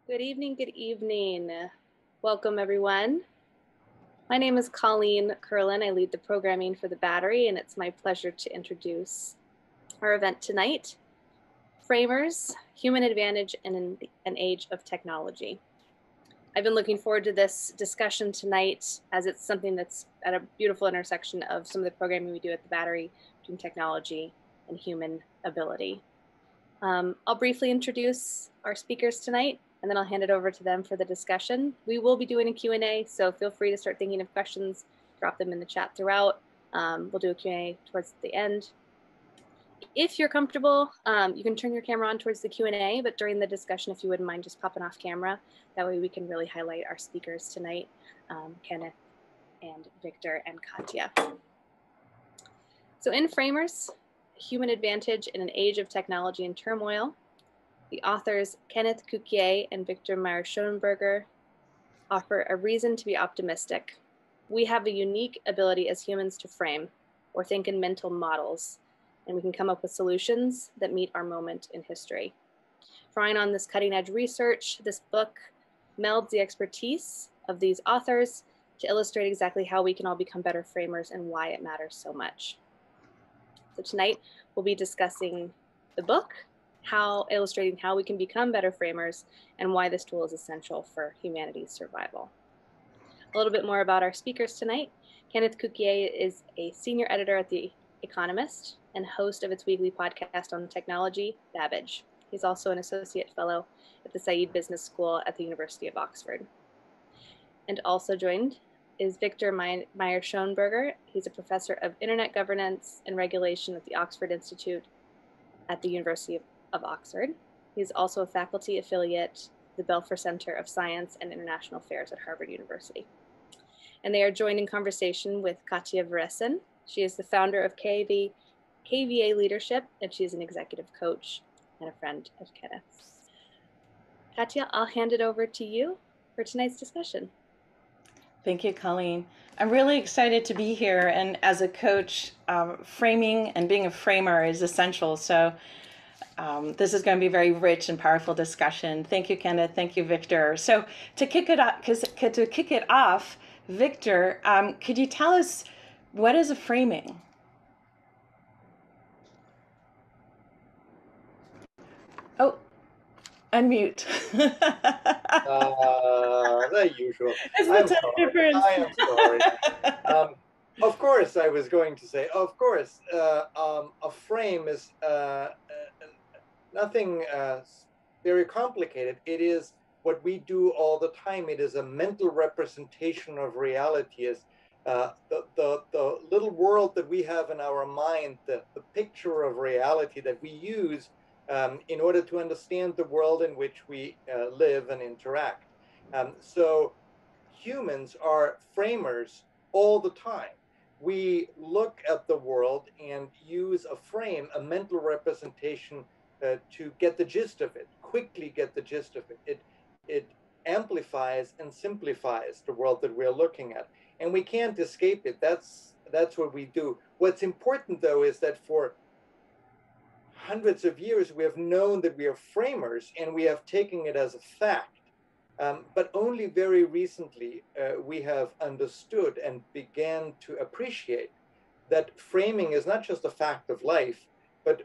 Good evening, good evening. Welcome, everyone. My name is Colleen Curlin. I lead the programming for the Battery, and it's my pleasure to introduce our event tonight, Framers, Human Advantage in an Age of Technology. I've been looking forward to this discussion tonight as it's something that's at a beautiful intersection of some of the programming we do at the Battery between technology and human ability. I'll briefly introduce our speakers tonight, and then I'll hand it over to them for the discussion. We will be doing a Q&A, so feel free to start thinking of questions, drop them in the chat throughout. We'll do a Q&A towards the end. If you're comfortable, you can turn your camera on towards the Q&A, but during the discussion, if you wouldn't mind just popping off camera, that way we can really highlight our speakers tonight, Kenneth and Viktor and Katya. So in Framers, Human Advantage in an Age of Technology and Turmoil, the authors Kenneth Cukier and Viktor Mayer-Schönberger offer a reason to be optimistic. We have a unique ability as humans to frame or think in mental models, and we can come up with solutions that meet our moment in history. Drawing on this cutting-edge research, this book melds the expertise of these authors to illustrate exactly how we can all become better framers and why it matters so much. So tonight, we'll be discussing the book, illustrating how we can become better framers, and why this tool is essential for humanity's survival. A little bit more about our speakers tonight. Kenneth Cukier is a senior editor at The Economist and host of its weekly podcast on technology, Babbage. He's also an associate fellow at the Said Business School at the University of Oxford. And also joined is Viktor Mayer-Schönberger. He's a professor of internet governance and regulation at the Oxford Institute at the University of Oxford. He's also a faculty affiliate, the Belfer Center of Science and International Affairs at Harvard University. And they are joined in conversation with Katya Veresen. She is the founder of KVA Leadership, and she is an executive coach and a friend of Kenneth. Katya, I'll hand it over to you for tonight's discussion. Thank you, Colleen. I'm really excited to be here, and as a coach, framing and being a framer is essential. So this is going to be a very rich and powerful discussion. Thank you, Kenneth. Thank you, Viktor. So to kick it off, Viktor, could you tell us what is a framing? Oh, unmute. The usual. It's the time difference. I am sorry. Of course, I was going to say, of course, a frame is nothing very complicated. It is what we do all the time. It is a mental representation of reality. Is the little world that we have in our mind, the picture of reality that we use in order to understand the world in which we live and interact. So humans are framers all the time. We look at the world and use a frame, a mental representation to get the gist of it, quickly get the gist of it. It amplifies and simplifies the world that we're looking at. And we can't escape it. That's what we do. What's important, though, is that for hundreds of years, we have known that we are framers, and we have taken it as a fact. But only very recently, we have understood and began to appreciate that framing is not just a fact of life, but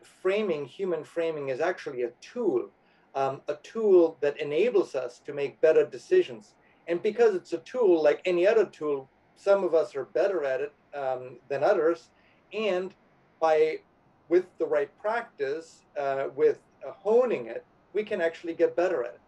human framing is actually a tool that enables us to make better decisions. And because it's a tool, like any other tool, some of us are better at it than others. And with the right practice, with honing it, we can actually get better at it.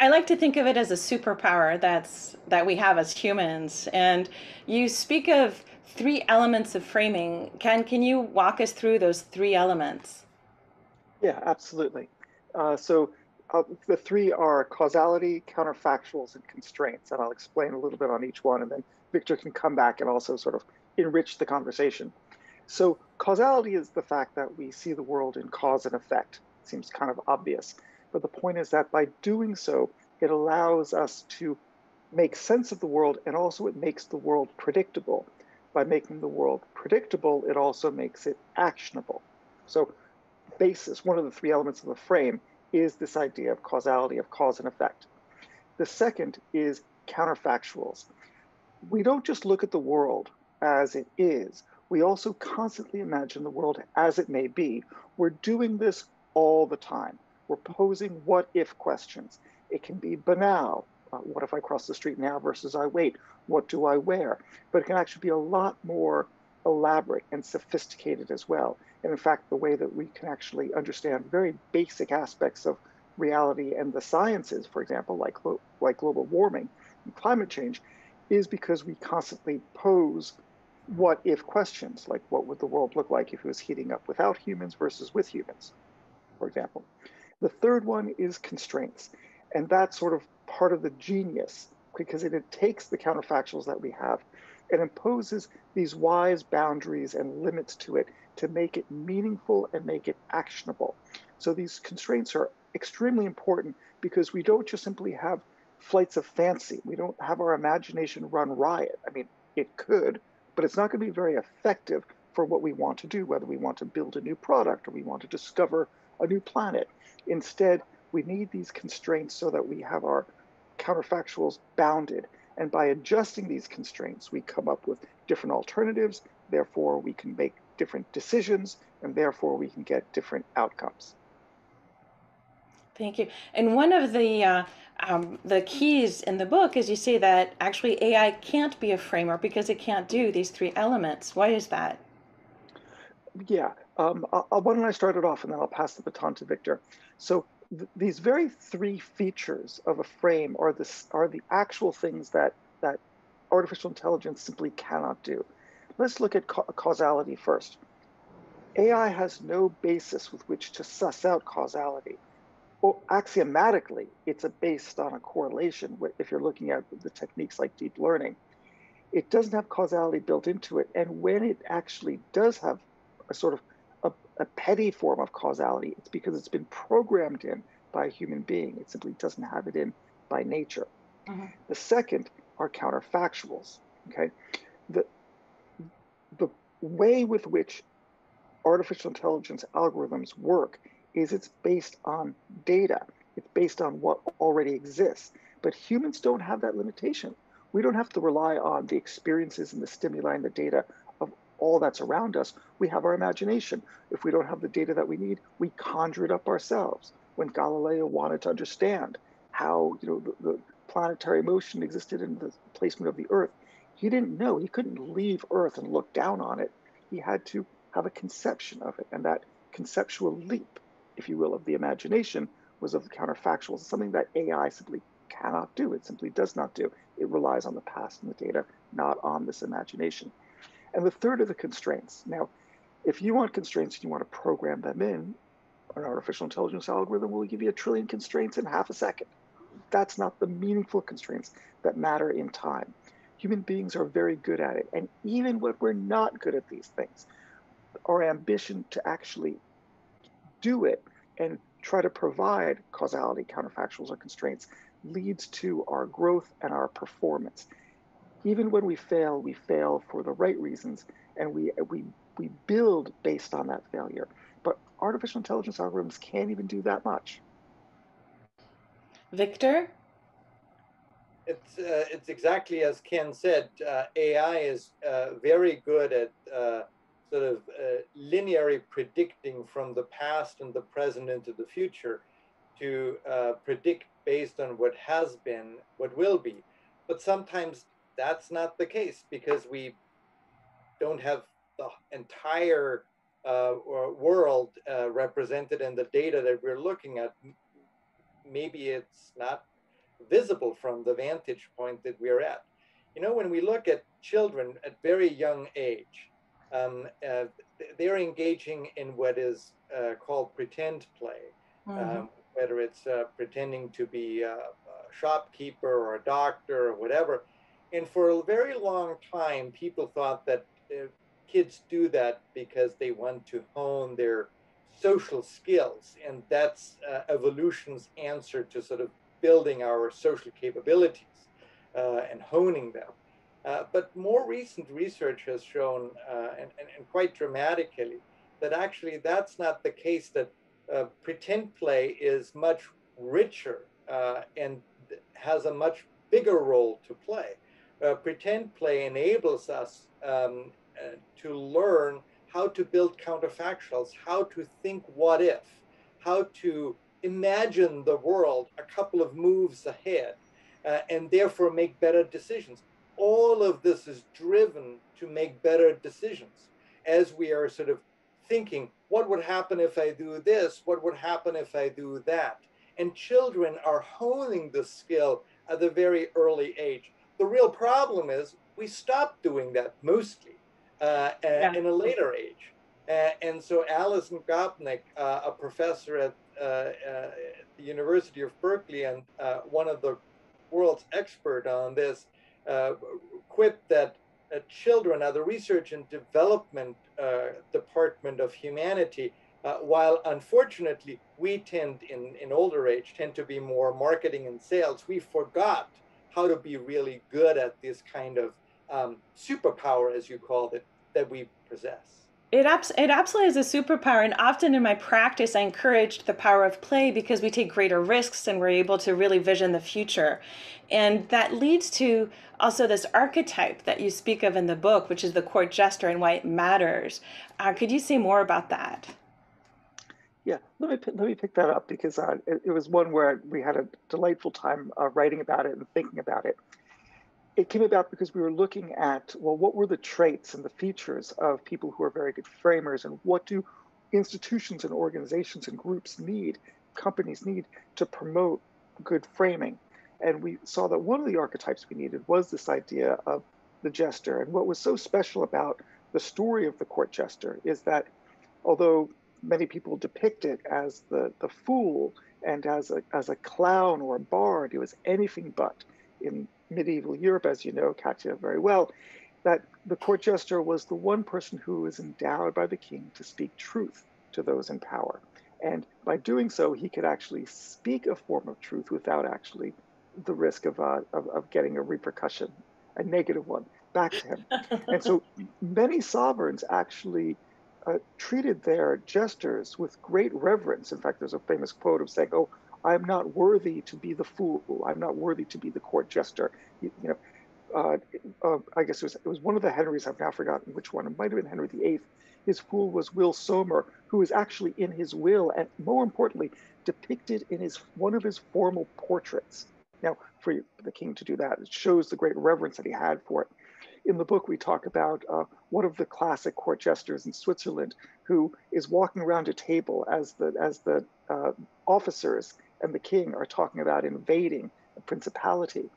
I like to think of it as a superpower that we have as humans. And you speak of 3 elements of framing. Can you walk us through those 3 elements? Yeah, absolutely. The 3 are causality, counterfactuals, and constraints. And I'll explain a little bit on each one, and then Viktor can come back and also sort of enrich the conversation. So causality is the fact that we see the world in cause and effect. It seems kind of obvious. But the point is that by doing so, it allows us to make sense of the world, and also it makes the world predictable. By making the world predictable, it also makes it actionable. So basis, one of the 3 elements of the frame, is this idea of causality, of cause and effect. The second is counterfactuals. We don't just look at the world as it is, we also constantly imagine the world as it may be. We're doing this all the time. We're posing what if questions. It can be banal. What if I cross the street now versus I wait? What do I wear? But it can actually be a lot more elaborate and sophisticated as well. And in fact, the way that we can actually understand very basic aspects of reality and the sciences, for example, like global warming and climate change, is because we constantly pose what if questions, like what would the world look like if it was heating up without humans versus with humans, for example. The third one is constraints. And that's sort of part of the genius, because it takes the counterfactuals that we have and imposes these wise boundaries and limits to it to make it meaningful and make it actionable. So these constraints are extremely important because we don't just simply have flights of fancy. We don't have our imagination run riot. I mean, it could, but it's not going to be very effective for what we want to do, whether we want to build a new product or we want to discover a new planet. Instead, we need these constraints so that we have our counterfactuals bounded. And by adjusting these constraints, we come up with different alternatives. Therefore, we can make different decisions, and therefore we can get different outcomes. Thank you. And one of the keys in the book is you say that actually AI can't be a framer because it can't do these three elements. Why is that? Yeah, why don't I start it off and then I'll pass the baton to Viktor. So these very three features of a frame are the actual things that artificial intelligence simply cannot do. Let's look at causality first. AI has no basis with which to suss out causality. Well, axiomatically, it's based on a correlation. If you're looking at the techniques like deep learning, it doesn't have causality built into it. And when it actually does have a sort of a petty form of causality, it's because it's been programmed in by a human being. It simply doesn't have it in by nature. Mm-hmm. The second are counterfactuals. Okay, the way with which artificial intelligence algorithms work is it's based on data. It's based on what already exists. But humans don't have that limitation. We don't have to rely on the experiences and the stimuli and the data of all that's around us. We have our imagination. If we don't have the data that we need, we conjure it up ourselves. When Galileo wanted to understand how the planetary motion existed in the placement of the Earth, he didn't know. He couldn't leave Earth and look down on it. He had to have a conception of it. And that conceptual leap, if you will, of the imagination was of the counterfactuals, something that AI simply cannot do. It simply does not do. It relies on the past and the data, not on this imagination. And the third are the constraints. Now, if you want constraints and you want to program them in, an artificial intelligence algorithm will give you 1 trillion constraints in half a second. That's not the meaningful constraints that matter in time. Human beings are very good at it. And even when we're not good at these things, our ambition to actually do it and try to provide causality, counterfactuals, or constraints leads to our growth and our performance. Even when we fail for the right reasons, and we build based on that failure. But artificial intelligence algorithms can't even do that much. Viktor? It's exactly as Ken said. AI is very good at sort of linearly predicting from the past and the present into the future to predict based on what has been, what will be. But sometimes that's not the case because we don't have the entire world represented in the data that we're looking at. Maybe it's not visible from the vantage point that we're at. When we look at children at very young age, they're engaging in what is called pretend play, whether it's pretending to be a shopkeeper or a doctor or whatever. And for a very long time, people thought that kids do that because they want to hone their social skills. And that's evolution's answer to sort of building our social capabilities and honing them. But more recent research has shown, and quite dramatically, that actually that's not the case, that pretend play is much richer and has a much bigger role to play. Pretend play enables us to learn how to build counterfactuals, how to think what if, how to imagine the world a couple of moves ahead, and therefore make better decisions. All of this is driven to make better decisions as we are sort of thinking, what would happen if I do this? What would happen if I do that? And children are honing the skill at a very early age. The real problem is we stop doing that mostly in a later age. And so Alison Gopnik, a professor at the University of Berkeley and one of the world's expert on this, quipped that children are the research and development department of humanity, while unfortunately we tend in older age tend to be more marketing and sales. We forgot how to be really good at this kind of superpower, as you called it, that we possess. It absolutely is a superpower, and often in my practice I encouraged the power of play because we take greater risks and we're able to really vision the future. And that leads to also this archetype that you speak of in the book, which is the court jester and why it matters. Could you say more about that? Yeah, let me pick that up because it was one where we had a delightful time writing about it and thinking about it. It came about because we were looking at, well, what were the traits and the features of people who are very good framers, and what do institutions and organizations and groups need, companies need to promote good framing? And we saw that one of the archetypes we needed was this idea of the jester. And what was so special about the story of the court jester is that although many people depict it as the fool and as a clown or a bard, it was anything but. In medieval Europe, as you know, Katya, very well, that the court jester was the one person who was endowed by the king to speak truth to those in power. And by doing so, he could actually speak a form of truth without actually the risk of getting a repercussion, a negative one, back to him. And so many sovereigns actually treated their jesters with great reverence. In fact, there's a famous quote of saying, "Oh, I'm not worthy to be the fool. I'm not worthy to be the court jester." I guess it was one of the Henrys. I've now forgotten which one. It might have been Henry VIII. His fool was Will Somer, who was actually in his will, and more importantly, depicted in one of his formal portraits. Now, for the king to do that, it shows the great reverence that he had for it. In the book, we talk about one of the classic court jesters in Switzerland, who is walking around a table as the officers and the king are talking about invading a principality.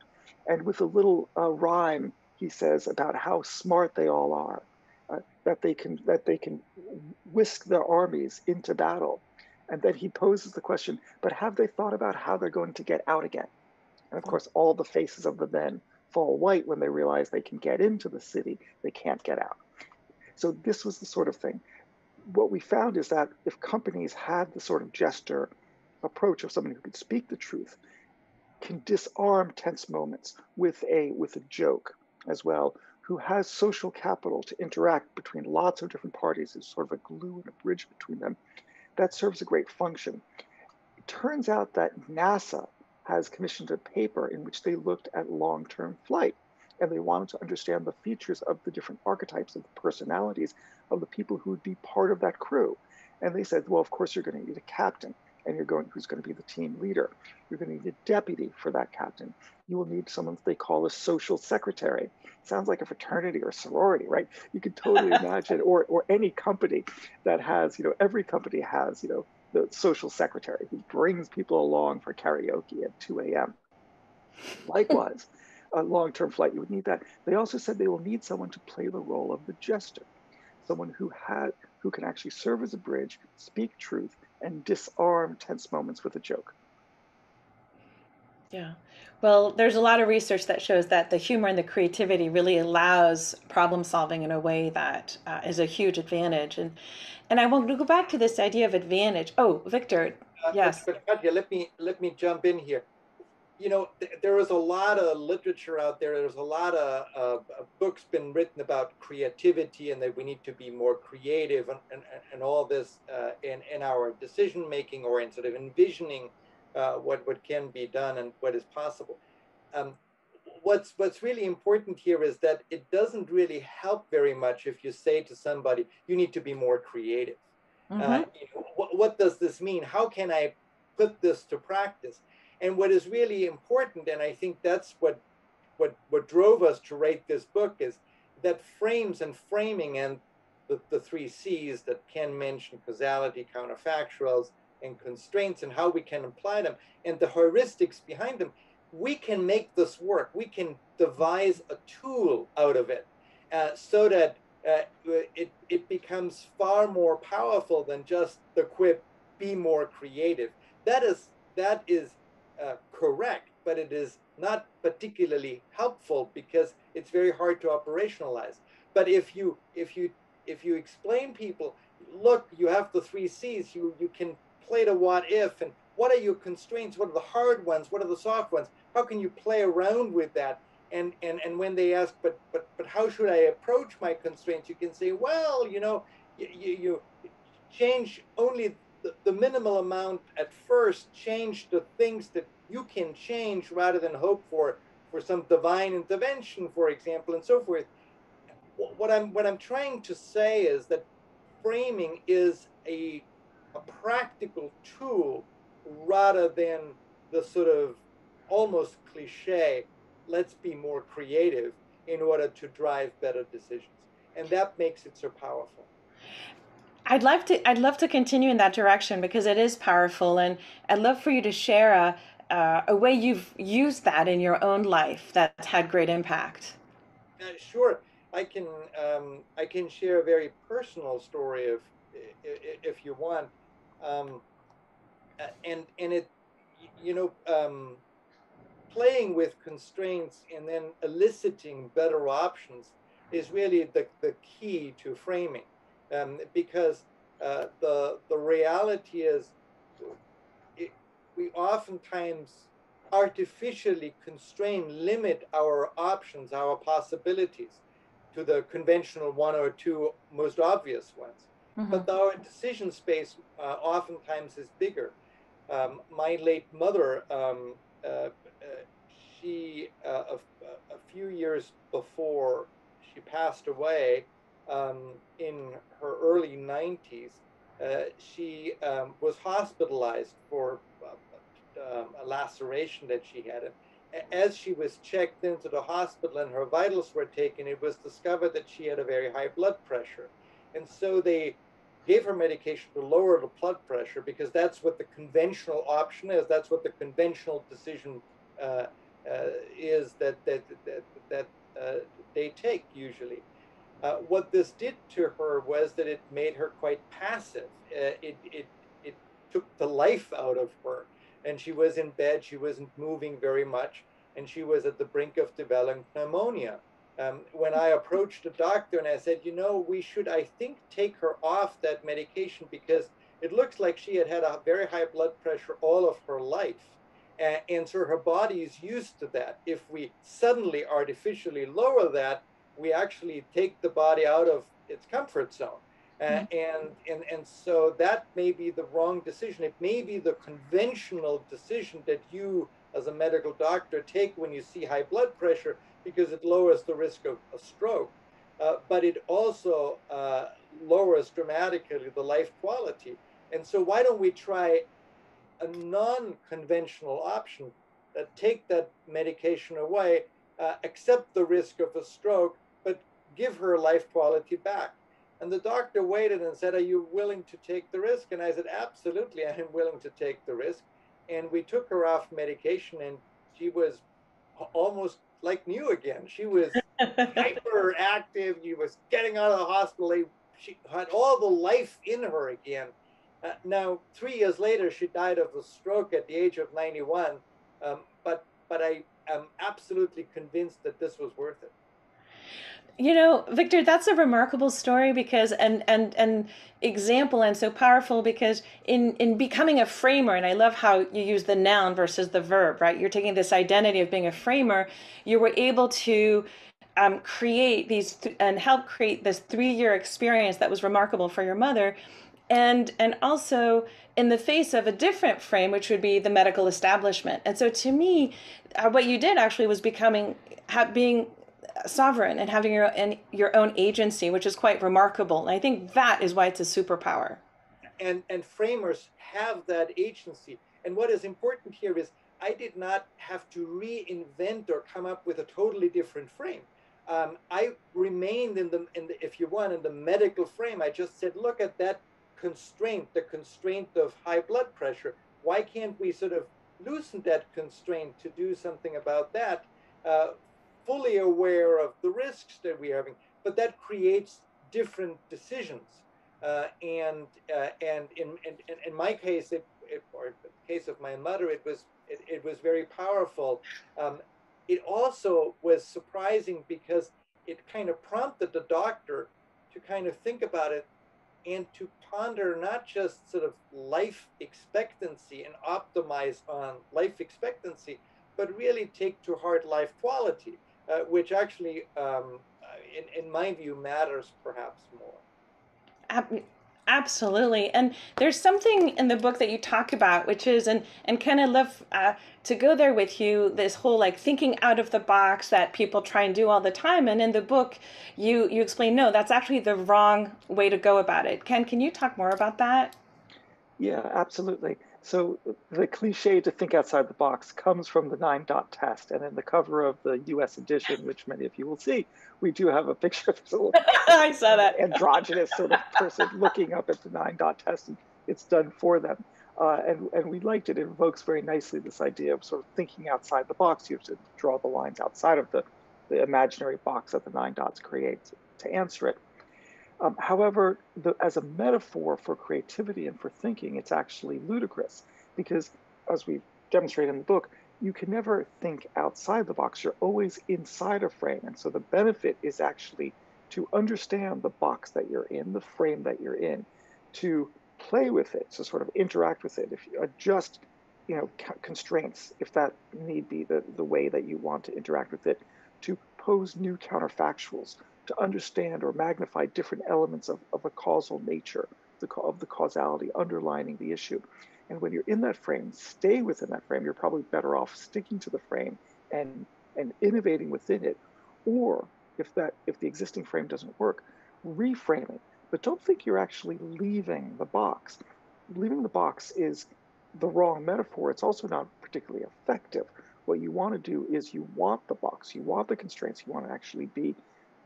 And with a little rhyme, he says about how smart they all are, that they can whisk their armies into battle. And then he poses the question, but have they thought about how they're going to get out again? And of course, all the faces of the men fall white when they realize they can get into the city, they can't get out. So this was the sort of thing. What we found is that if companies had the sort of jester approach of someone who could speak the truth, can disarm tense moments with a joke as well, who has social capital to interact between lots of different parties as sort of a glue and a bridge between them, that serves a great function. It turns out that NASA has commissioned a paper in which they looked at long-term flight, and they wanted to understand the features of the different archetypes of the personalities of the people who would be part of that crew. And they said, well, of course, you're going to need a captain, and who's going to be the team leader. You're going to need a deputy for that captain. You will need someone they call a social secretary. Sounds like a fraternity or sorority, right? You can totally imagine, or any company that has, every company has, the social secretary who brings people along for karaoke at 2 a.m. Likewise, a long-term flight, you would need that. They also said they will need someone to play the role of the jester, someone who can actually serve as a bridge, speak truth, and disarm tense moments with a joke. Yeah. Well, there's a lot of research that shows that the humor and the creativity really allows problem solving in a way that is a huge advantage. And I want to go back to this idea of advantage. Oh, Viktor, yes. But Katya, let me jump in here. there is a lot of literature out there. There's a lot of books been written about creativity and that we need to be more creative and all this in our decision making or in sort of envisioning what can be done and what is possible. What's really important here is that it doesn't really help very much if you say to somebody, you need to be more creative. Mm-hmm. What does this mean? How can I put this to practice? And what is really important, and I think that's what drove us to write this book, is that frames and framing and the three C's that Ken mentioned, causality, counterfactuals, and constraints, and how we can apply them, and the heuristics behind them, we can make this work. We can devise a tool out of it so that it becomes far more powerful than just the quip, be more creative. That is correct, but it is not particularly helpful because it's very hard to operationalize. But if you explain people, look, you have the three C's, you can play the what if, and what are your constraints, what are the hard ones, what are the soft ones, how can you play around with that? And when they ask, but how should I approach my constraints, you can say, well, you change only the minimal amount at first, change the things that you can change rather than hope for some divine intervention, for example, and so forth. What I'm trying to say is that framing is a practical tool rather than the sort of almost cliche, let's be more creative in order to drive better decisions. And that makes it so powerful. I'd love to continue in that direction because it is powerful, and I'd love for you to share a way you've used that in your own life that's had great impact. Sure, I can share a very personal story if you want, and it, playing with constraints and then eliciting better options is really the key to framing, because the reality is we oftentimes artificially constrain, limit our options, our possibilities to the conventional one or two most obvious ones. Mm-hmm. But our decision space oftentimes is bigger. My late mother, she a few years before she passed away, in her early 90s, she was hospitalized for a laceration that she had. As she was checked into the hospital and her vitals were taken, it was discovered that she had a very high blood pressure. And so they gave her medication to lower the blood pressure because that's what the conventional option is. That's what the conventional decision is that they take usually. What this did to her was that it made her quite passive. It took the life out of her, and she was in bed. She wasn't moving very much, and she was at the brink of developing pneumonia. When I approached the doctor and I said, we should, I think, take her off that medication because it looks like she had a very high blood pressure all of her life. And so her body is used to that. If we suddenly artificially lower that, we actually take the body out of its comfort zone. And so that may be the wrong decision. It may be the conventional decision that you as a medical doctor take when you see high blood pressure because it lowers the risk of a stroke. But it also lowers dramatically the life quality. And so why don't we try a non-conventional option, take that medication away, accept the risk of a stroke, but give her life quality back. And the doctor waited and said, are you willing to take the risk? And I said, absolutely, I am willing to take the risk. And we took her off medication, and she was almost like new again. She was hyperactive. She was getting out of the hospital. She had all the life in her again. Now, 3 years later, she died of a stroke at the age of 91. But I am absolutely convinced that this was worth it. You know, Victor, that's a remarkable story because and example, and so powerful because in becoming a framer, and I love how you use the noun versus the verb, right? You're taking this identity of being a framer, you were able to create and help create this 3-year experience that was remarkable for your mother, and also in the face of a different frame, which would be the medical establishment. And so to me, what you did actually was being sovereign and having your own agency, which is quite remarkable. And I think that is why it's a superpower. And framers have that agency. And what is important here is I did not have to reinvent or come up with a totally different frame. I remained in the, if you want, in the medical frame. I just said, look at that constraint, the constraint of high blood pressure. Why can't we sort of loosen that constraint to do something about that? Fully aware of the risks that we're having, but that creates different decisions. And in my case, or in the case of my mother, it was very powerful. It also was surprising because it kind of prompted the doctor to kind of think about it and to ponder not just sort of life expectancy and optimize on life expectancy, but really take to heart life quality, which actually, in my view, matters perhaps more. Absolutely. And there's something in the book that you talk about, which is, and kind of love to go there with you, this whole like thinking out of the box that people try and do all the time. And in the book, you explain, no, that's actually the wrong way to go about it. Ken, can you talk more about that? Yeah, absolutely. So the cliche to think outside the box comes from the 9-dot test. And in the cover of the US edition, which many of you will see, we do have a picture of this little I saw that. androgynous sort of person looking up at the 9-dot test, and it's done for them. And we liked it. It evokes very nicely this idea of sort of thinking outside the box. You have to draw the lines outside of the imaginary box that the 9 dots create to answer it. However, as a metaphor for creativity and for thinking, it's actually ludicrous because, as we demonstrate in the book, you can never think outside the box. You're always inside a frame. And so the benefit is actually to understand the box that you're in, the frame that you're in, to play with it, to sort of interact with it. If you adjust, constraints, if that need be the way that you want to interact with it, to pose new counterfactuals, to understand or magnify different elements of a causal nature, of the causality underlining the issue. And when you're in that frame, stay within that frame. You're probably better off sticking to the frame and innovating within it. Or if the existing frame doesn't work, reframe it. But don't think you're actually leaving the box. Leaving the box is the wrong metaphor. It's also not particularly effective. What you want to do is you want the box, you want the constraints, you want to actually be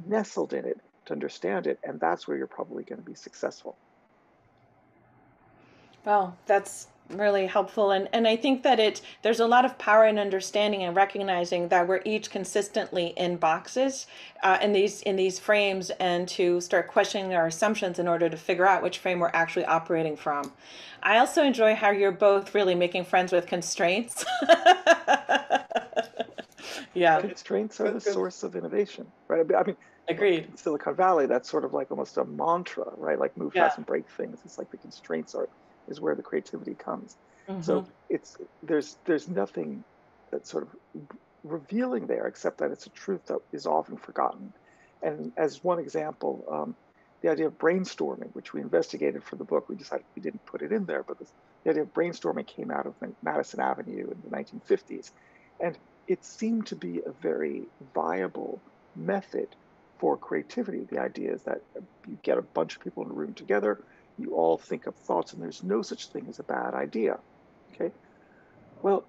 nestled in it to understand it, and that's where you're probably going to be successful. Well, that's really helpful, and I think that there's a lot of power in understanding and recognizing that we're each consistently in boxes, in these frames, and to start questioning our assumptions in order to figure out which frame we're actually operating from. I also enjoy how you're both really making friends with constraints. Yeah. Constraints are the source of innovation, right? I mean, agreed. In Silicon Valley, that's sort of like almost a mantra, right? Like move fast and break things. It's like the constraints is where the creativity comes. Mm-hmm. So there's nothing that's sort of revealing there, except that it's a truth that is often forgotten. And as one example, the idea of brainstorming, which we investigated for the book, we decided we didn't put it in there, but the idea of brainstorming came out of Madison Avenue in the 1950s. And it seemed to be a very viable method for creativity. The idea is that you get a bunch of people in a room together, you all think of thoughts, and there's no such thing as a bad idea. Okay? Well,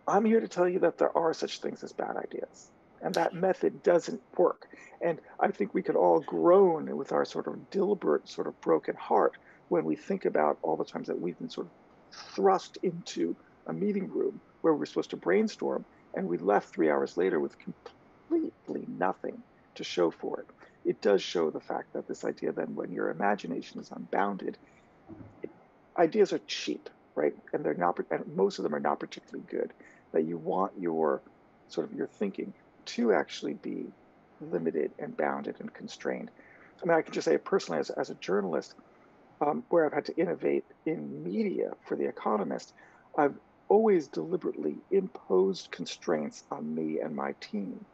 I'm here to tell you that there are such things as bad ideas, and that method doesn't work. And I think we could all groan with our sort of Dilbert sort of broken heart when we think about all the times that we've been sort of thrust into a meeting room where we're supposed to brainstorm, and we left 3 hours later with completely nothing to show for it. It does show the fact that this idea that when your imagination is unbounded, ideas are cheap, right? And they're not, and most of them are not particularly good. That you want your sort of your thinking to actually be limited and bounded and constrained. I mean, I can just say personally, as a journalist, where I've had to innovate in media for The Economist, I've always deliberately imposed constraints on me and my team,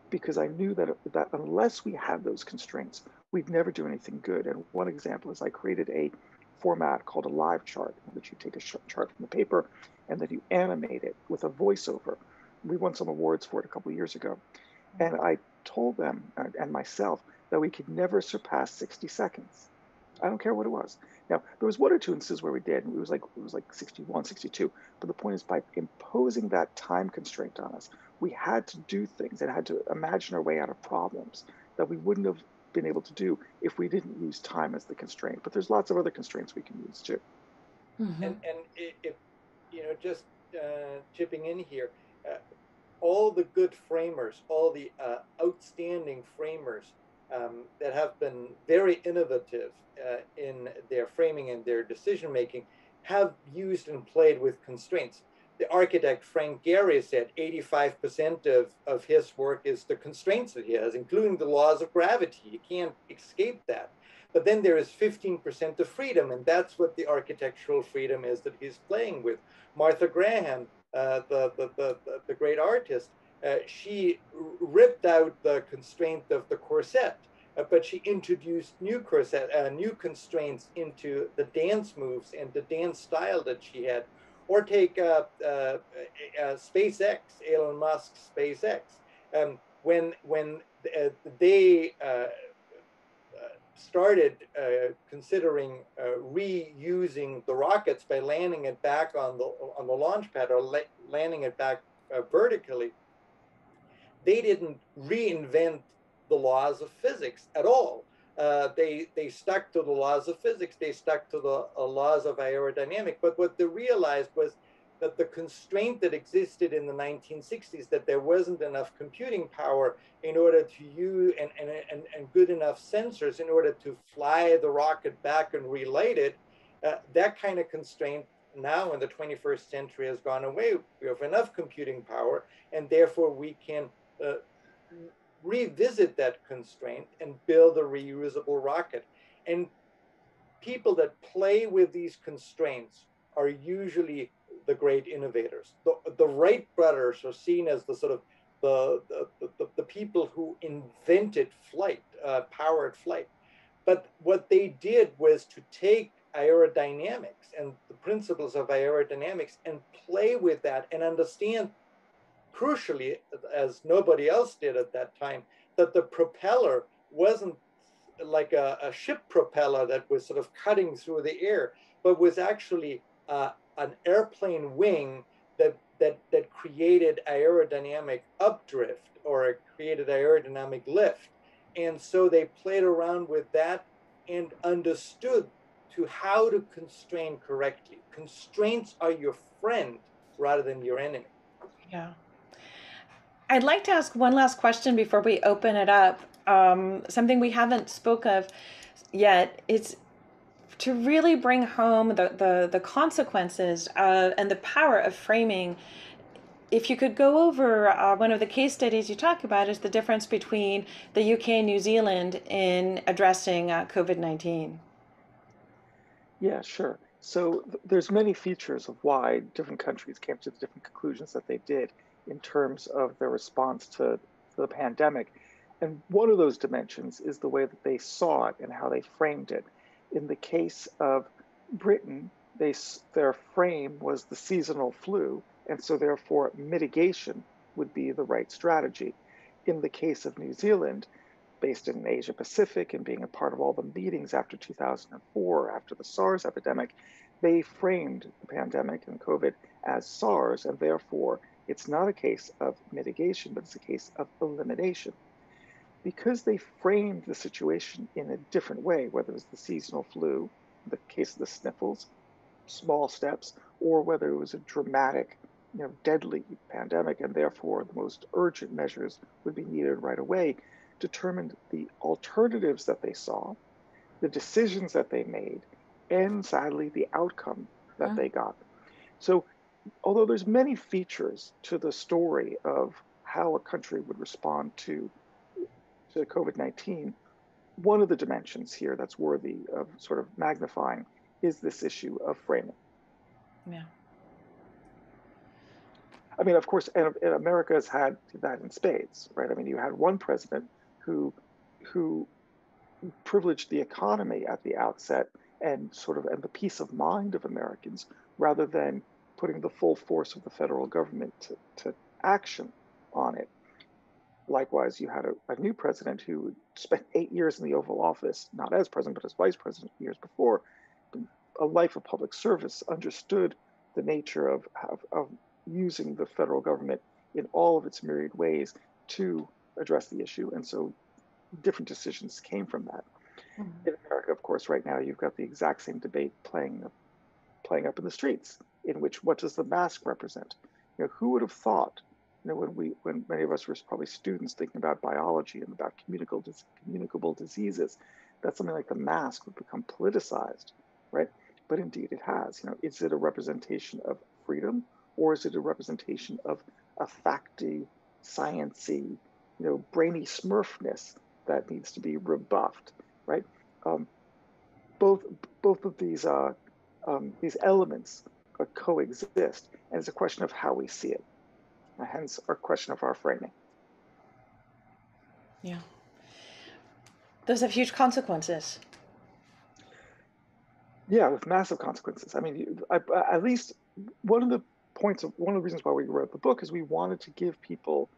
because I knew that unless we had those constraints, we'd never do anything good. And one example is I created a format called a live chart, in which you take a chart from the paper and then you animate it with a voiceover. We won some awards for it a couple of years ago. And I told them and myself that we could never surpass 60 seconds. I don't care what it was. Now, there was one or two instances where we did, and it was like 61, 62. But the point is, by imposing that time constraint on us, we had to do things and had to imagine our way out of problems that we wouldn't have been able to do if we didn't use time as the constraint. But there's lots of other constraints we can use too. Mm-hmm. And if just chipping in here, all the good framers, all the outstanding framers that have been very innovative in their framing and their decision making have used and played with constraints. The architect Frank Gehry said 85% of his work is the constraints that he has, including the laws of gravity. You can't escape that. But then there is 15% of freedom, and that's what the architectural freedom is that he's playing with. Martha Graham, the great artist, she ripped out the constraint of the corset, but she introduced new constraints into the dance moves and the dance style that she had. Or take SpaceX, Elon Musk's SpaceX. When they started considering reusing the rockets by landing it back on the launch pad, or landing it back vertically, they didn't reinvent the laws of physics at all. They stuck to the laws of physics. They stuck to the laws of aerodynamics. But what they realized was that the constraint that existed in the 1960s, that there wasn't enough computing power in order to use and good enough sensors in order to fly the rocket back and relight it, that kind of constraint now in the 21st century has gone away. We have enough computing power, and therefore we can revisit that constraint and build a reusable rocket. And people that play with these constraints are usually the great innovators. The Wright brothers are seen as the sort of the people who invented flight, powered flight. But what they did was to take aerodynamics and the principles of aerodynamics and play with that and understand, crucially, as nobody else did at that time, that the propeller wasn't like a ship propeller that was sort of cutting through the air, but was actually an airplane wing that created aerodynamic updrift, or it created aerodynamic lift. And so they played around with that and understood to how to constrain correctly. Constraints are your friend rather than your enemy. Yeah. I'd like to ask one last question before we open it up. Something we haven't spoke of yet is to really bring home the consequences and the power of framing. If you could go over one of the case studies you talk about is the difference between the UK and New Zealand in addressing COVID-19. Yeah, sure. So there's many features of why different countries came to the different conclusions that they did in terms of their response to the pandemic. And one of those dimensions is the way that they saw it and how they framed it. In the case of Britain, their frame was the seasonal flu, and so therefore mitigation would be the right strategy. In the case of New Zealand, based in Asia Pacific and being a part of all the meetings after 2004, after the SARS epidemic, they framed the pandemic and COVID as SARS, and therefore it's not a case of mitigation, but it's a case of elimination. Because they framed the situation in a different way, whether it was the seasonal flu, the case of the sniffles, small steps, or whether it was a dramatic, deadly pandemic, and therefore the most urgent measures would be needed right away, determined the alternatives that they saw, the decisions that they made, and sadly, the outcome that they got. So although there's many features to the story of how a country would respond to to COVID-19, one of the dimensions here that's worthy of sort of magnifying is this issue of framing. Yeah. I mean, of course, and America has had that in spades, right? I mean, you had one president who privileged the economy at the outset and the peace of mind of Americans rather than putting the full force of the federal government to action on it. Likewise, you had a new president who spent 8 years in the Oval Office, not as president, but as vice president years before, a life of public service, understood the nature of using the federal government in all of its myriad ways to address the issue. And so different decisions came from that. Mm-hmm. In America, of course, right now, you've got the exact same debate playing up in the streets, in which what does the mask represent? You know, who would have thought, you know, when many of us were probably students thinking about biology and about communicable diseases, that something like the mask would become politicized, right? But indeed it has. You know, is it a representation of freedom, or is it a representation of a facty, sciencey, you know, brainy smurfness that needs to be rebuffed, right? Both of these elements coexist, and it's a question of how we see it. Hence our question of our framing. Yeah. Those have huge consequences. Yeah, with massive consequences. I mean, at least one of the reasons why we wrote the book is we wanted to give people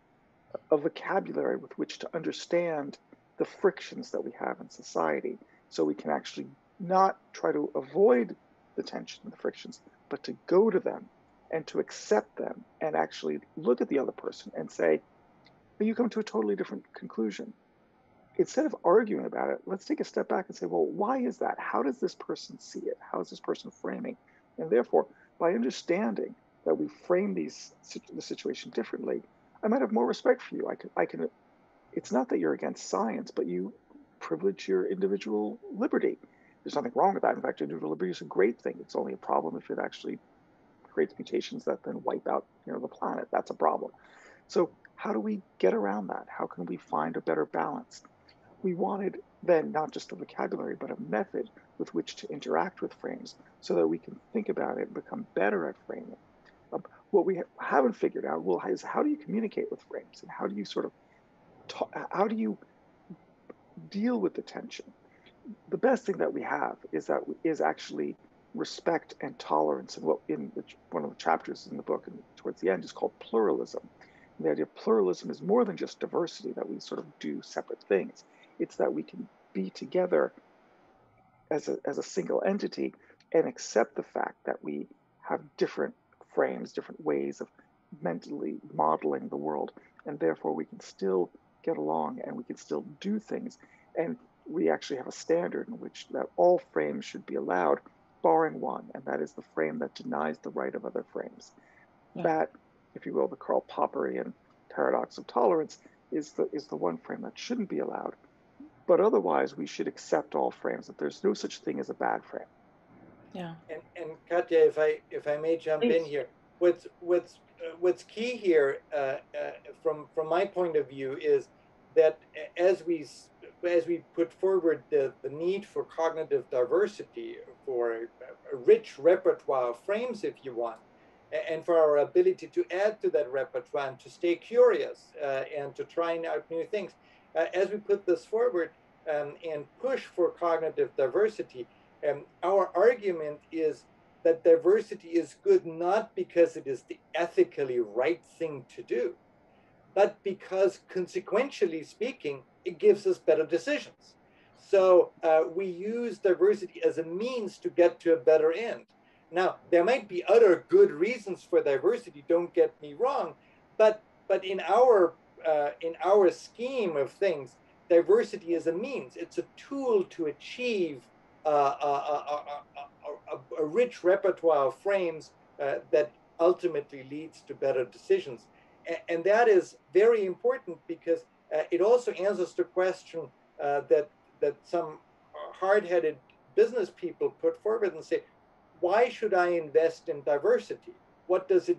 a vocabulary with which to understand the frictions that we have in society, so we can actually not try to avoid the tension and the frictions, but to go to them and to accept them and actually look at the other person and say, but you come to a totally different conclusion. Instead of arguing about it, let's take a step back and say, well, why is that? How does this person see it? How is this person framing? And therefore, by understanding that we frame the situation differently, I might have more respect for you. I can. It's not that you're against science, but you privilege your individual liberty. There's nothing wrong with that. In fact, individual liberty is a great thing. It's only a problem if it actually creates mutations that then wipe out, you know, the planet. That's a problem. So how do we get around that? How can we find a better balance? We wanted then not just a vocabulary, but a method with which to interact with frames so that we can think about it and become better at framing. What we haven't figured out is how do you communicate with frames, and how do you how do you deal with the tension? The best thing that we have is actually respect and tolerance, and what one of the chapters in the book and towards the end is called pluralism. And the idea of pluralism is more than just diversity, that we sort of do separate things. It's that we can be together as a single entity and accept the fact that we have different frames, different ways of mentally modeling the world, and therefore we can still get along and we can still do things. And we actually have a standard in which that all frames should be allowed, barring one, and that is the frame that denies the right of other frames. Yeah. That, if you will, the Karl Popperian paradox of tolerance is the one frame that shouldn't be allowed. But otherwise, we should accept all frames, that there's no such thing as a bad frame. Yeah. And Katya, if I may jump Please. in here, what's key here, from my point of view, is that as we put forward the need for cognitive diversity, for a rich repertoire of frames, if you want, and for our ability to add to that repertoire and to stay curious and to try out new things, as we put this forward and push for cognitive diversity, our argument is that diversity is good not because it is the ethically right thing to do, but because consequentially speaking, it gives us better decisions. So we use diversity as a means to get to a better end. Now, there might be other good reasons for diversity, don't get me wrong, but in our scheme of things, diversity is a means. It's a tool to achieve a rich repertoire of frames that ultimately leads to better decisions. And that is very important because it also answers the question that some hard-headed business people put forward and say, why should I invest in diversity? What does it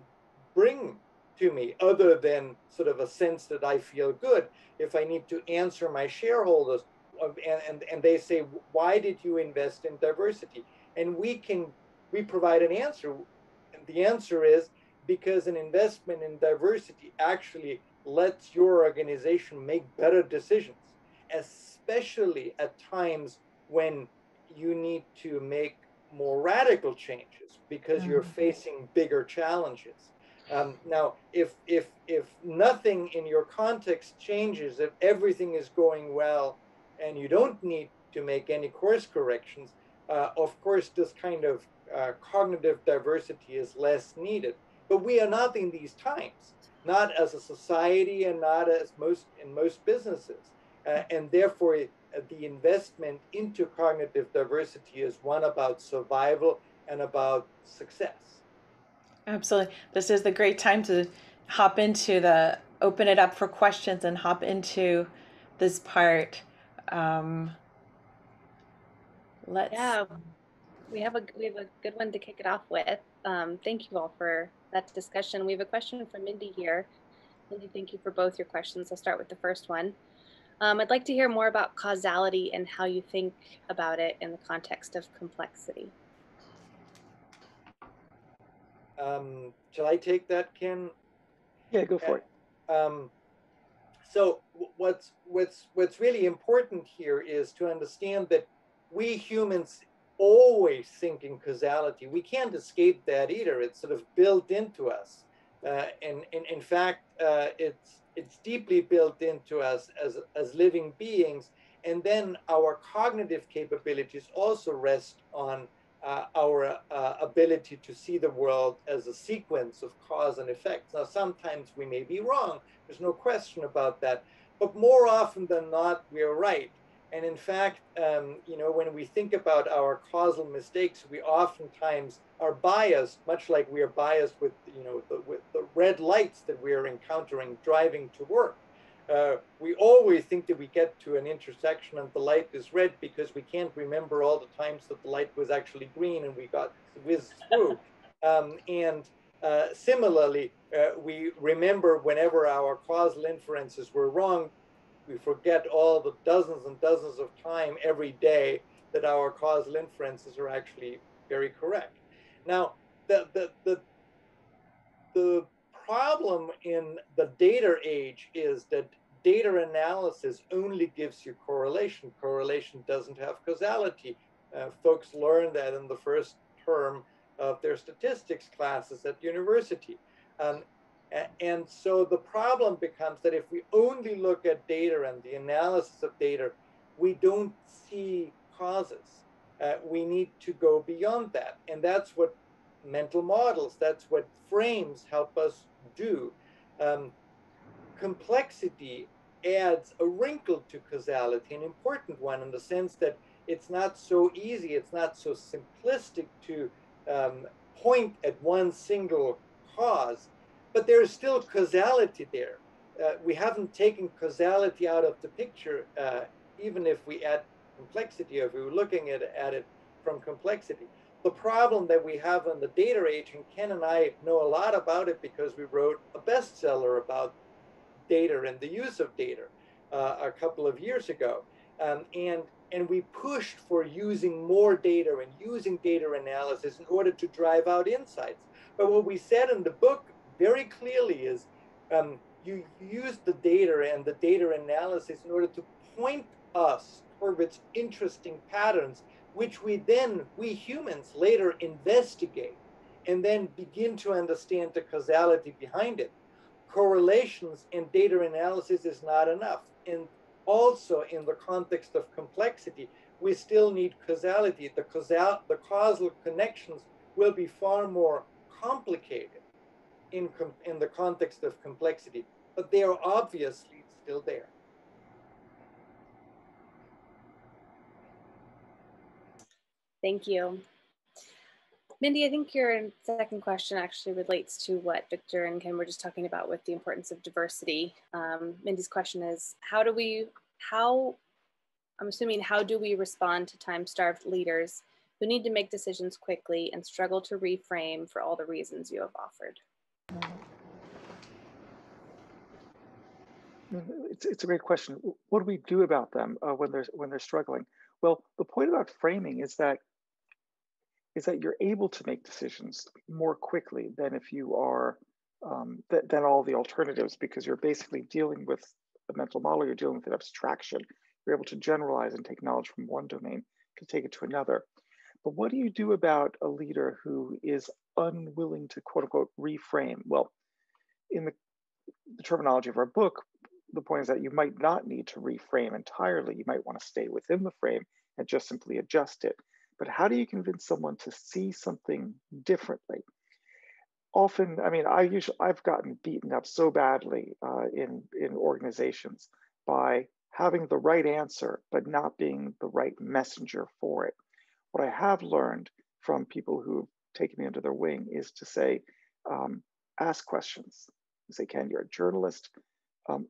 bring to me, other than sort of a sense that I feel good. If I need to answer my shareholders, and they say, why did you invest in diversity? And we provide an answer. And the answer is because an investment in diversity actually lets your organization make better decisions, especially at times when you need to make more radical changes because you're facing bigger challenges. Now, if nothing in your context changes, if everything is going well and you don't need to make any course corrections, of course, this kind of cognitive diversity is less needed. But we are not in these times, not as a society and not as in most businesses. And therefore, the investment into cognitive diversity is one about survival and about success. Absolutely. This is the great time to open it up for questions and hop into this part. Yeah, we have a good one to kick it off with. Thank you all for that discussion. We have a question from Mindy here. Mindy, thank you for both your questions. I'll start with the first one. I'd like to hear more about causality and how you think about it in the context of complexity. Shall I take that, Ken? Yeah, go for it. So what's really important here is to understand that we humans always think in causality. We can't escape that either. It's sort of built into us. And in fact, it's deeply built into us as living beings. And then our cognitive capabilities also rest on our ability to see the world as a sequence of cause and effect. Now, sometimes we may be wrong. There's no question about that. But more often than not, we're right. And in fact, when we think about our causal mistakes, we oftentimes are biased, much like we are biased with, with the red lights that we are encountering driving to work. We always think that we get to an intersection and the light is red because we can't remember all the times that the light was actually green and we got whizzed through. Similarly, we remember whenever our causal inferences were wrong, we forget all the dozens and dozens of time every day that our causal inferences are actually very correct. Now, the problem in the data age is that data analysis only gives you correlation. Correlation doesn't have causality. Folks learn that in the first term of their statistics classes at university. And so the problem becomes that if we only look at data and the analysis of data, we don't see causes. We need to go beyond that. And that's what mental models, that's what frames help us do. Complexity adds a wrinkle to causality, an important one in the sense that it's not so easy, it's not so simplistic to point at one single cause. But there is still causality there. We haven't taken causality out of the picture, even if we add complexity, or if we were looking at it from complexity. The problem that we have in the data age, and Ken and I know a lot about it because we wrote a bestseller about data and the use of data a couple of years ago. And we pushed for using more data and using data analysis in order to drive out insights. But what we said in the book very clearly is you use the data and the data analysis in order to point us towards interesting patterns, which we humans later investigate and then begin to understand the causality behind it. Correlations in data analysis is not enough. And also in the context of complexity, we still need causality. The causal connections will be far more complicated in the context of complexity, but they are obviously still there. Thank you. Mindy, I think your second question actually relates to what Viktor and Ken were just talking about with the importance of diversity. Mindy's question is, how do we respond to time-starved leaders who need to make decisions quickly and struggle to reframe for all the reasons you have offered? It's a great question. What do we do about them when they're struggling? Well, the point about framing is that you're able to make decisions more quickly than if you are than all the alternatives, because you're basically dealing with a mental model. You're dealing with an abstraction. You're able to generalize and take knowledge from one domain to take it to another. But what do you do about a leader who is unwilling to, quote unquote, reframe? Well, in the terminology of our book, the point is that you might not need to reframe entirely. You might want to stay within the frame and just simply adjust it. But how do you convince someone to see something differently? Often, I mean, I've gotten beaten up so badly in organizations by having the right answer, but not being the right messenger for it. What I have learned from people who've taken me under their wing is to say, ask questions. You say, Ken, you're a journalist.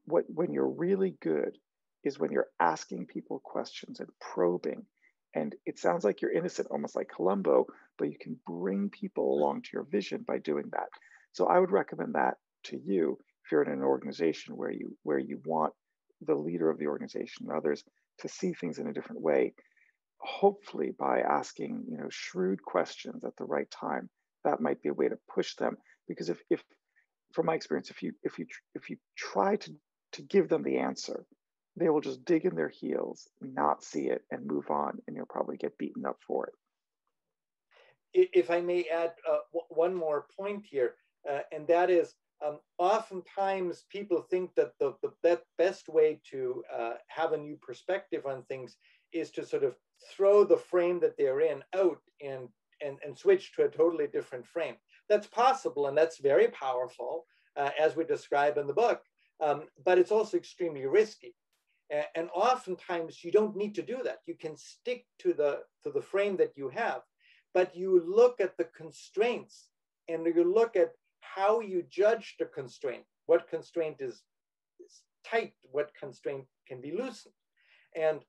When you're really good is when you're asking people questions and probing. And it sounds like you're innocent, almost like Columbo, but you can bring people along to your vision by doing that. So I would recommend that to you if you're in an organization where you want the leader of the organization and others to see things in a different way. Hopefully, by asking shrewd questions at the right time, that might be a way to push them. Because if from my experience, if you try to give them the answer, they will just dig in their heels, not see it, and move on, and you'll probably get beaten up for it. If I may add one more point here, and that is, oftentimes people think that the best way to have a new perspective on things is to sort of throw the frame that they're in out and switch to a totally different frame. That's possible, and that's very powerful, as we describe in the book, but it's also extremely risky. And oftentimes you don't need to do that. You can stick to the frame that you have, but you look at the constraints and you look at how you judge the constraint. What constraint is tight? What constraint can be loosened? And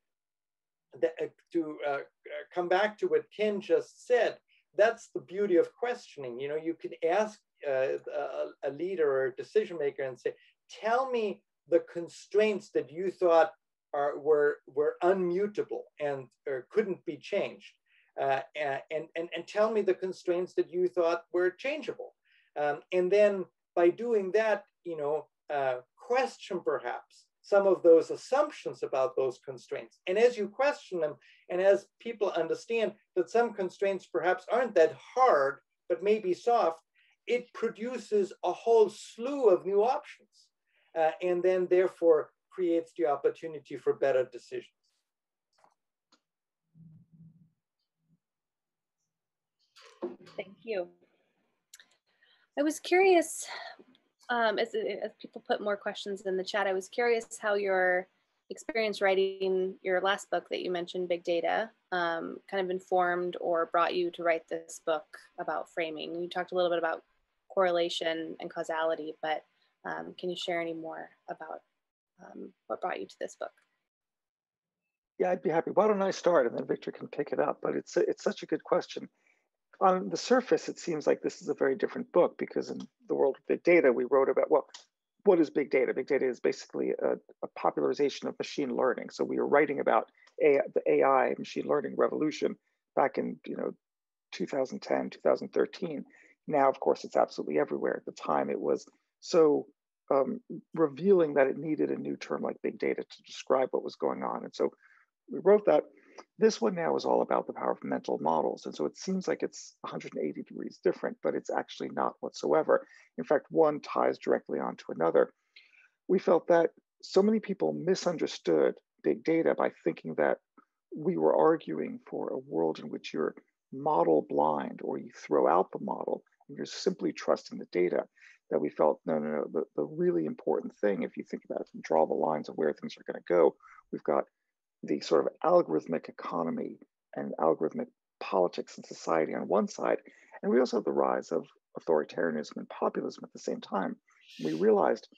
to come back to what Ken just said, that's the beauty of questioning. You can ask a leader or a decision maker and say, tell me the constraints that you thought were unmutable and couldn't be changed, and tell me the constraints that you thought were changeable, and then by doing that, question perhaps some of those assumptions about those constraints. And as you question them, and as people understand that some constraints perhaps aren't that hard but maybe soft, it produces a whole slew of new options. And then therefore creates the opportunity for better decisions. Thank you. I was curious, as people put more questions in the chat, I was curious how your experience writing your last book that you mentioned, Big Data, kind of informed or brought you to write this book about framing. You talked a little bit about correlation and causality, but can you share any more about what brought you to this book? Yeah, I'd be happy. Why don't I start, and then Victor can pick it up? But it's such a good question. On the surface, it seems like this is a very different book, because in the world of big data, we wrote about, well, what is big data? Big data is basically a popularization of machine learning. So we were writing about the AI machine learning revolution back in 2010, 2013. Now, of course, it's absolutely everywhere. At the time, it was so revealing that it needed a new term like big data to describe what was going on. And so we wrote that. This one now is all about the power of mental models. And so it seems like it's 180 degrees different, but it's actually not whatsoever. In fact, one ties directly onto another. We felt that so many people misunderstood big data by thinking that we were arguing for a world in which you're model blind, or you throw out the model and you're simply trusting the data, that we felt, no. The really important thing, if you think about it, draw the lines of where things are going to go, we've got the sort of algorithmic economy and algorithmic politics and society on one side, and we also have the rise of authoritarianism and populism at the same time. We realized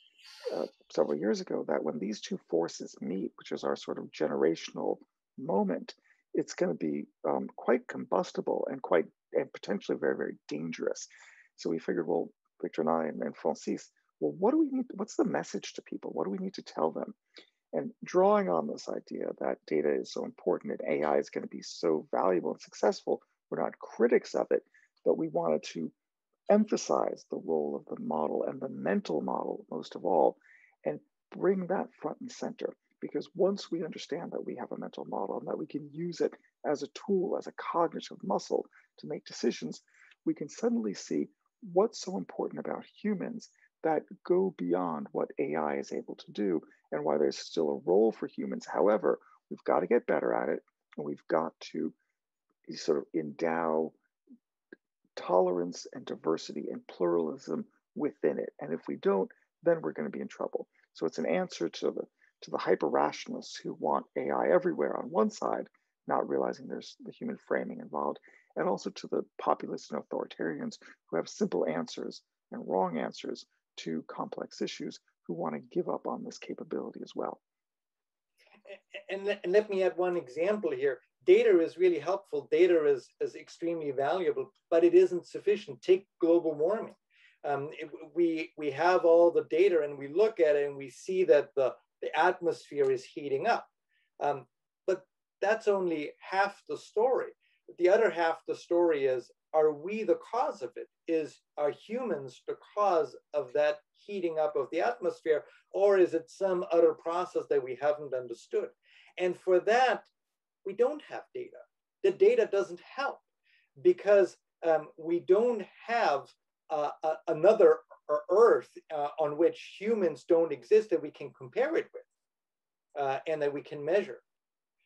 several years ago that when these two forces meet, which is our sort of generational moment, it's going to be quite combustible and potentially very, very dangerous. So we figured, well, Victor and I and Francis, well, what do we need? What's the message to people? What do we need to tell them? And drawing on this idea that data is so important and AI is going to be so valuable and successful, we're not critics of it, but we wanted to emphasize the role of the model and the mental model most of all, and bring that front and center. Because once we understand that we have a mental model and that we can use it as a tool, as a cognitive muscle to make decisions, we can suddenly see what's so important about humans that go beyond what AI is able to do, and why there's still a role for humans. However, we've got to get better at it, and we've got to sort of endow tolerance and diversity and pluralism within it. And if we don't, then we're going to be in trouble. So it's an answer to the hyper-rationalists who want AI everywhere on one side, not realizing there's the human framing involved, and also to the populists and authoritarians who have simple answers and wrong answers to complex issues, who want to give up on this capability as well. And let me add one example here. Data is really helpful. Data is extremely valuable, but it isn't sufficient. Take global warming. We have all the data and we look at it and we see that the atmosphere is heating up. But that's only half the story. The other half the story is, are we the cause of it? Are humans the cause of that heating up of the atmosphere, or is it some other process that we haven't understood? And for that, we don't have data. The data doesn't help, because we don't have another Earth on which humans don't exist that we can compare it with and that we can measure.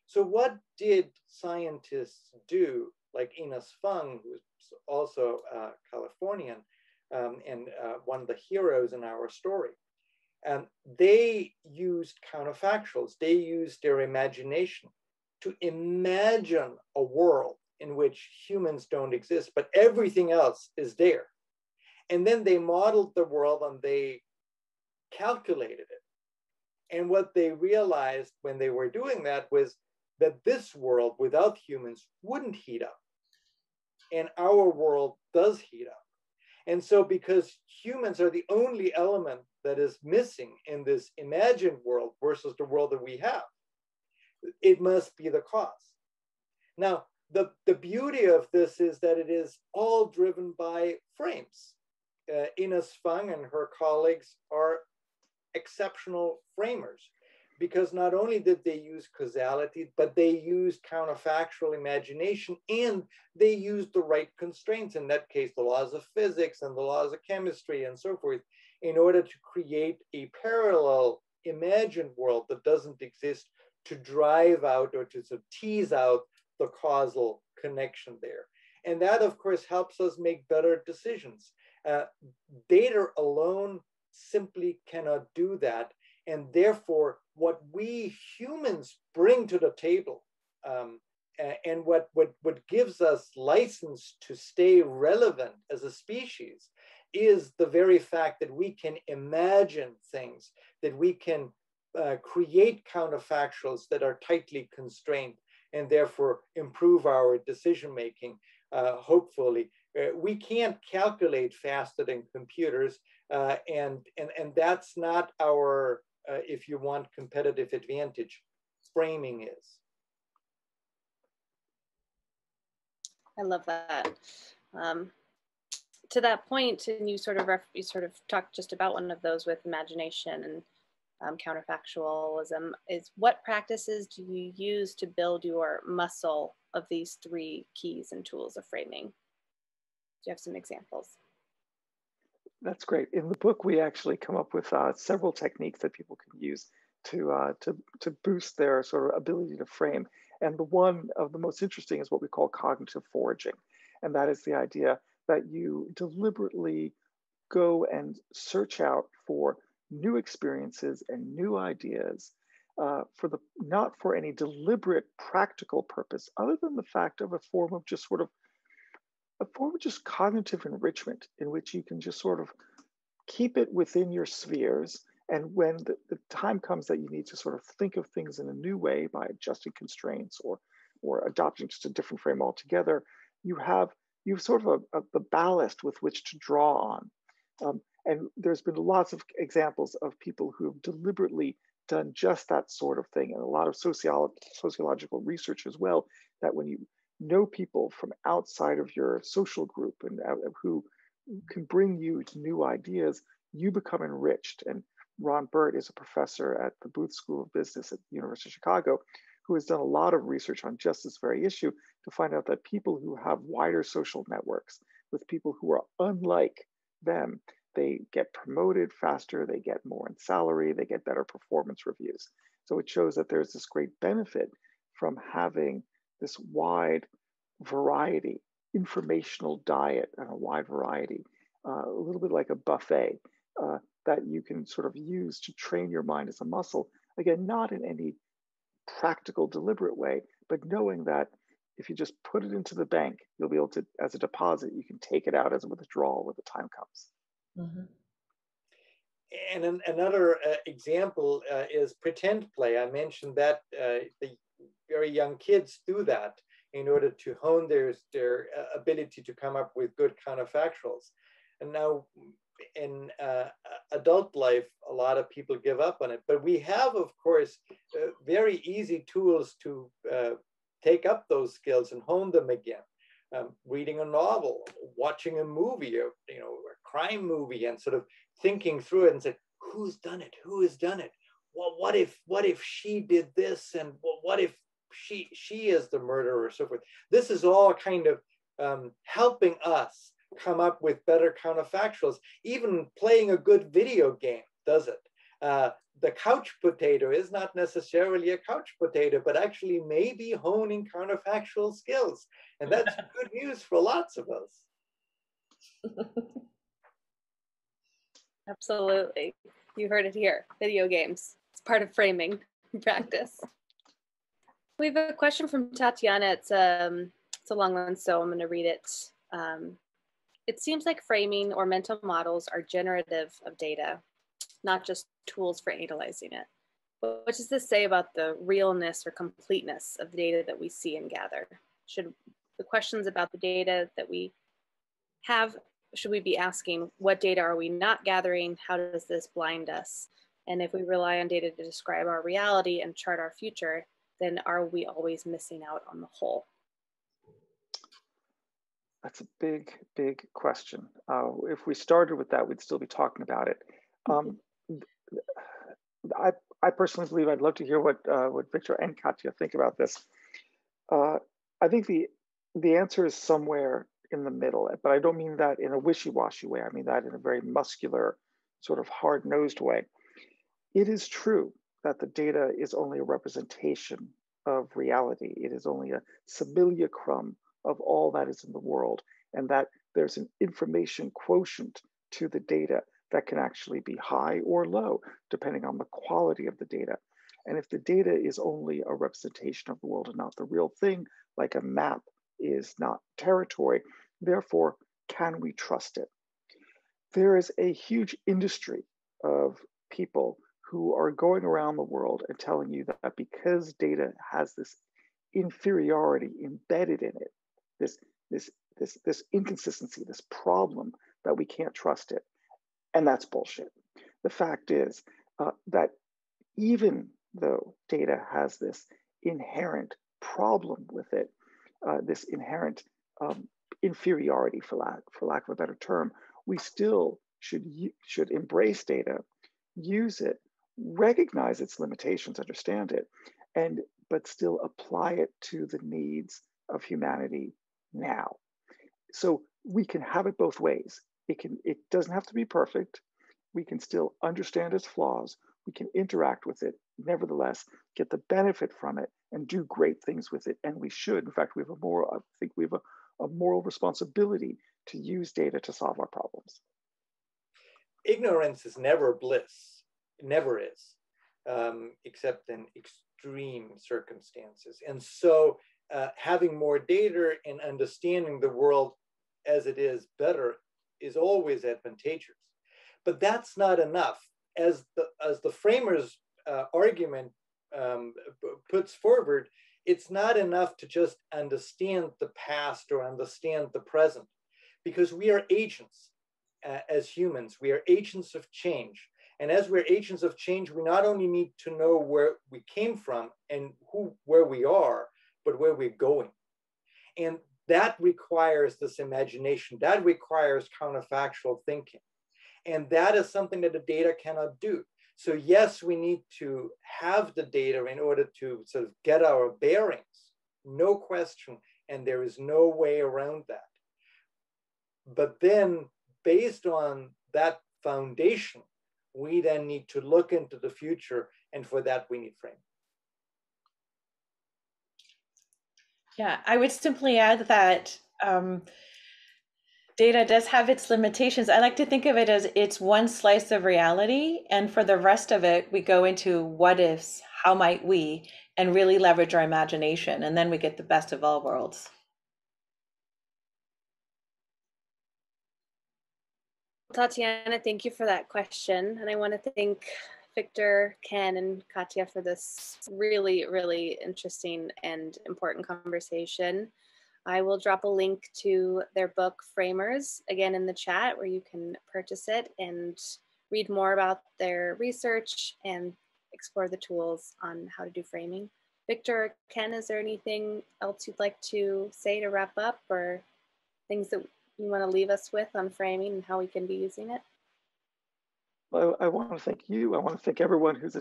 So what did scientists do, like Ines Fung, who's also Californian and one of the heroes in our story? They used counterfactuals. They used their imagination to imagine a world in which humans don't exist, but everything else is there. And then they modeled the world and they calculated it. And what they realized when they were doing that was that this world without humans wouldn't heat up. And our world does heat up. And so because humans are the only element that is missing in this imagined world versus the world that we have, it must be the cause. Now, the beauty of this is that it is all driven by frames. Ines Fung and her colleagues are exceptional framers, because not only did they use causality, but they used counterfactual imagination, and they used the right constraints, in that case, the laws of physics and the laws of chemistry and so forth, in order to create a parallel imagined world that doesn't exist, to drive out or to sort of tease out the causal connection there. And that, of course, helps us make better decisions. Data alone simply cannot do that. And therefore, what we humans bring to the table and what gives us license to stay relevant as a species is the very fact that we can imagine things, that we can create counterfactuals that are tightly constrained and therefore improve our decision-making, hopefully. We can't calculate faster than computers, and that's not our, if you want, competitive advantage. Framing is. I love that. To that point, and you sort of talked just about one of those with imagination and counterfactualism, is what practices do you use to build your muscle of these three keys and tools of framing? Do you have some examples? That's great. In the book, we actually come up with several techniques that people can use to boost their sort of ability to frame. And the one of the most interesting is what we call cognitive foraging. And that is the idea that you deliberately go and search out for new experiences and new ideas not for any deliberate practical purpose, other than the fact of a form of just cognitive enrichment, in which you can just sort of keep it within your spheres. And when the time comes that you need to sort of think of things in a new way by adjusting constraints or adopting just a different frame altogether, you've sort of the ballast with which to draw on. And there's been lots of examples of people who have deliberately done just that sort of thing, and a lot of sociological research as well, that when you know people from outside of your social group and who can bring you new ideas, you become enriched. And Ron Burt is a professor at the Booth School of Business at the University of Chicago, who has done a lot of research on just this very issue to find out that people who have wider social networks with people who are unlike them, they get promoted faster, they get more in salary, they get better performance reviews. So it shows that there's this great benefit from having this wide variety, informational diet, and a wide variety, a little bit like a buffet that you can sort of use to train your mind as a muscle. Again, not in any practical, deliberate way, but knowing that if you just put it into the bank, you'll be able to, as a deposit, you can take it out as a withdrawal when the time comes. Mm-hmm. And another example is pretend play. I mentioned that the very young kids do that in order to hone their ability to come up with good counterfactuals. And now in adult life, a lot of people give up on it. But we have, of course, very easy tools to take up those skills and hone them again. Reading a novel, watching a movie, or a crime movie, and sort of thinking through it and say, who's done it? Who has done it? Well, what if she did this? And what if she is the murderer, or so forth? This is all kind of helping us come up with better counterfactuals. Even playing a good video game does it. The couch potato is not necessarily a couch potato, but actually maybe honing counterfactual skills. And that's good news for lots of us. Absolutely. You heard it here. Video games. It's part of framing practice. We have a question from Tatiana. It's a long one, so I'm going to read it. It seems like framing or mental models are generative of data, not just tools for analyzing it. What does this say about the realness or completeness of the data that we see and gather? Should the questions about the data that we have, should we be asking, what data are we not gathering? How does this blind us? And if we rely on data to describe our reality and chart our future, then are we always missing out on the whole? That's a big, big question. If we started with that, we'd still be talking about it. I personally believe, I'd love to hear what Viktor and Katja think about this. I think the answer is somewhere in the middle, but I don't mean that in a wishy-washy way. I mean that in a very muscular, sort of hard-nosed way. It is true that the data is only a representation of reality. It is only a simulacrum of all that is in the world, and that there's an information quotient to the data that can actually be high or low, depending on the quality of the data. And if the data is only a representation of the world and not the real thing, like a map is not territory, therefore, can we trust it? There is a huge industry of people who are going around the world and telling you that because data has this inferiority embedded in it, this inconsistency, this problem, that we can't trust it. And that's bullshit. The fact is that even though data has this inherent problem with it, this inherent inferiority, for lack of a better term, we still should embrace data, use it, recognize its limitations, understand it, but still apply it to the needs of humanity now. So we can have it both ways. It doesn't have to be perfect. We can still understand its flaws. We can interact with it, nevertheless, get the benefit from it and do great things with it. And we should. In fact, I think we have a moral responsibility to use data to solve our problems. Ignorance is never bliss. It never is, except in extreme circumstances. And so having more data and understanding the world as it is better is always advantageous. But that's not enough. As the framers' argument puts forward, it's not enough to just understand the past or understand the present, because we are agents. as humans. We are agents of change. And as we're agents of change, we not only need to know where we came from and where we are, but where we're going. And that requires this imagination. That requires counterfactual thinking. And that is something that the data cannot do. So yes, we need to have the data in order to sort of get our bearings, no question. And there is no way around that. But then based on that foundation, we then need to look into the future. And for that, we need framing. Yeah, I would simply add that data does have its limitations. I like to think of it as it's one slice of reality. And for the rest of it, we go into what ifs, how might we, and really leverage our imagination. And then we get the best of all worlds. Tatiana, thank you for that question. And I want to thank Viktor, Ken, and Katya for this really, really interesting and important conversation. I will drop a link to their book, Framers, again in the chat, where you can purchase it and read more about their research and explore the tools on how to do framing. Viktor, Ken, is there anything else you'd like to say to wrap up, or things that you want to leave us with on framing and how we can be using it? Well, I want to thank you. I want to thank everyone who's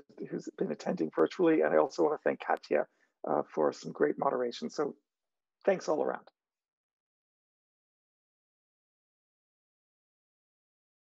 been attending virtually. And I also want to thank Katya for some great moderation. So thanks all around.